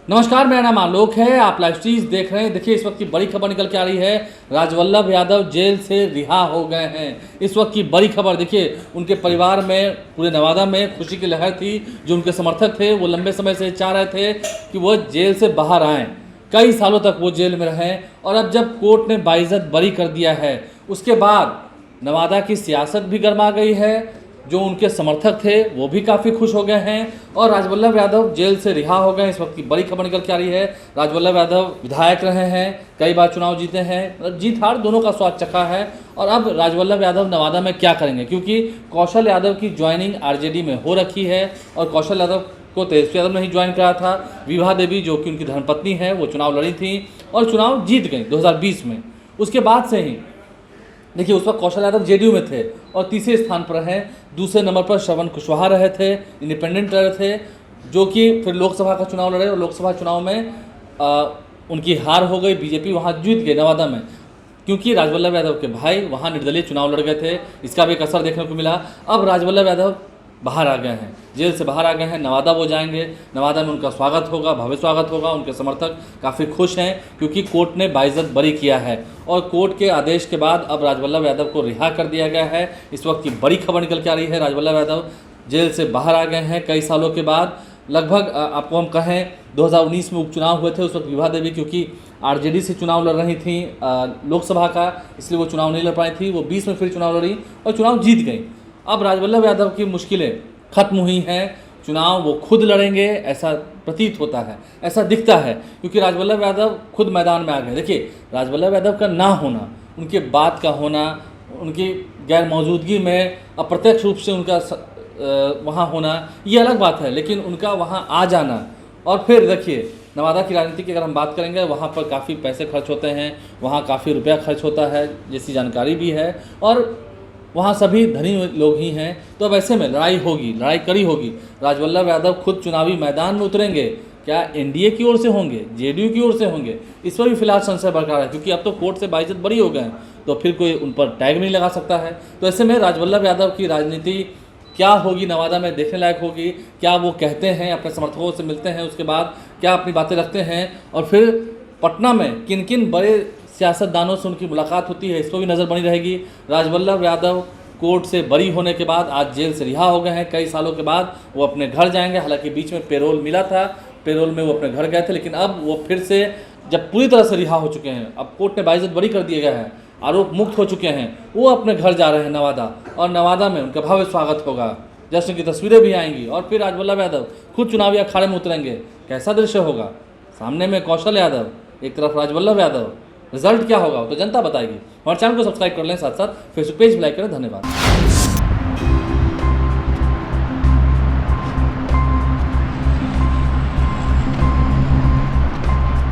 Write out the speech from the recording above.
नमस्कार, मेरा नाम आलोक है। आप लाइव स्ट्रीज देख रहे हैं। देखिए, इस वक्त की बड़ी खबर निकल के आ रही है। राजवल्लभ यादव जेल से रिहा हो गए हैं। इस वक्त की बड़ी खबर देखिए, उनके परिवार में, पूरे नवादा में खुशी की लहर थी। जो उनके समर्थक थे वो लंबे समय से चाह रहे थे कि वो जेल से बाहर आएँ। कई सालों तक वो जेल में रहें और अब जब कोर्ट ने बाइज्जत बरी कर दिया है, उसके बाद नवादा की सियासत भी गर्मा गई है। जो उनके समर्थक थे वो भी काफ़ी खुश हो गए हैं और राजवल्लभ यादव जेल से रिहा हो गए। इस वक्त की बड़ी खबर निकल के आ रही है। राजवल्लभ यादव विधायक रहे हैं, कई बार चुनाव जीते हैं, जीत हार दोनों का स्वाद चखा है। और अब राजवल्लभ यादव नवादा में क्या करेंगे, क्योंकि कौशल यादव की ज्वाइनिंग आरजेडी में हो रखी है और कौशल यादव को तेजस्वी यादव ने ही ज्वाइन करा था। विभा देवी जो कि उनकी धर्मपत्नी है, वो चुनाव लड़ी थी और चुनाव जीत गई 2020 में। उसके बाद से ही देखिए, उस वक्त कौशल यादव जेडीयू में थे और तीसरे स्थान पर हैं। दूसरे नंबर पर श्रवण कुशवाहा रहे थे, इंडिपेंडेंट रहे थे, जो कि फिर लोकसभा का चुनाव लड़े और लोकसभा चुनाव में उनकी हार हो गई। बीजेपी वहाँ जीत गई नवादा में, क्योंकि राजवल्लभ यादव के भाई वहाँ निर्दलीय चुनाव लड़ गए थे। इसका भी एक असर देखने को मिला। अब राजवल्लभ यादव बाहर आ गए हैं, जेल से बाहर आ गए हैं। नवादा वो जाएंगे, नवादा में उनका स्वागत होगा, भव्य स्वागत होगा। उनके समर्थक काफ़ी खुश हैं क्योंकि कोर्ट ने बाइज्जत बरी किया है और कोर्ट के आदेश के बाद अब राजवल्लभ यादव को रिहा कर दिया गया है। इस वक्त की बड़ी खबर निकल के आ रही है। राजवल्लभ यादव जेल से बाहर आ गए हैं कई सालों के बाद। लगभग आपको हम कहें 2019 में उपचुनाव हुए थे। उस वक्त विभा देवी क्योंकि आरजेडी से चुनाव लड़ रही थी लोकसभा का, इसलिए वो चुनाव नहीं लड़ पाई थी। वो 20 में फिर चुनाव लड़ी और चुनाव जीत गई। अब राजवल्लभ यादव की मुश्किलें खत्म हुई हैं, चुनाव वो खुद लड़ेंगे ऐसा प्रतीत होता है, ऐसा दिखता है, क्योंकि राजवल्लभ यादव खुद मैदान में आ गए। देखिए, राजवल्लभ यादव का ना होना, उनके बात का होना, उनकी गैर मौजूदगी में अप्रत्यक्ष रूप से उनका वहाँ होना, ये अलग बात है, लेकिन उनका वहाँ आ जाना और फिर देखिए, नवादा की राजनीति की अगर हम बात करेंगे, वहाँ पर काफ़ी पैसे खर्च होते हैं, वहाँ काफ़ी रुपया खर्च होता है जैसी जानकारी भी है और वहाँ सभी धनी लोग ही हैं। तो अब ऐसे में लड़ाई होगी, लड़ाई कड़ी होगी। राजवल्लभ यादव खुद चुनावी मैदान में उतरेंगे, क्या एनडीए की ओर से होंगे, जेडीयू की ओर से होंगे, इस पर भी फिलहाल संशय बरकरार है, क्योंकि अब तो कोर्ट से बाइज्जत बरी हो गए हैं, तो फिर कोई उन पर टैग नहीं लगा सकता है। तो ऐसे में राजवल्लभ यादव की राजनीति क्या होगी, नवादा में देखने लायक होगी। क्या वो कहते हैं, अपने समर्थकों से मिलते हैं, उसके बाद क्या अपनी बातें रखते हैं और फिर पटना में किन किन बड़े सियासतदानों से उनकी मुलाकात होती है, इस पर भी नज़र बनी रहेगी। राजवल्लभ यादव कोर्ट से बरी होने के बाद आज जेल से रिहा हो गए हैं। कई सालों के बाद वो अपने घर जाएंगे। हालांकि बीच में पेरोल मिला था, पेरोल में वो अपने घर गए थे, लेकिन अब वो फिर से जब पूरी तरह से रिहा हो चुके हैं, अब कोर्ट ने बाइज्जत बरी कर दिया गया है, आरोप मुक्त हो चुके हैं, वो अपने घर जा रहे हैं नवादा और नवादा में उनका भव्य स्वागत होगा। जश्न की तस्वीरें भी आएंगी और फिर राजवल्लभ यादव खुद चुनावी अखाड़े में उतरेंगे। कैसा दृश्य होगा, सामने में कौशल यादव, एक तरफ राजवल्लभ यादव। रिजल्ट क्या होगा तो जनता बताएगी। हमारे चैनल को सब्सक्राइब कर लें, साथ साथ फेसबुक पेज भी लाइक करें। धन्यवाद।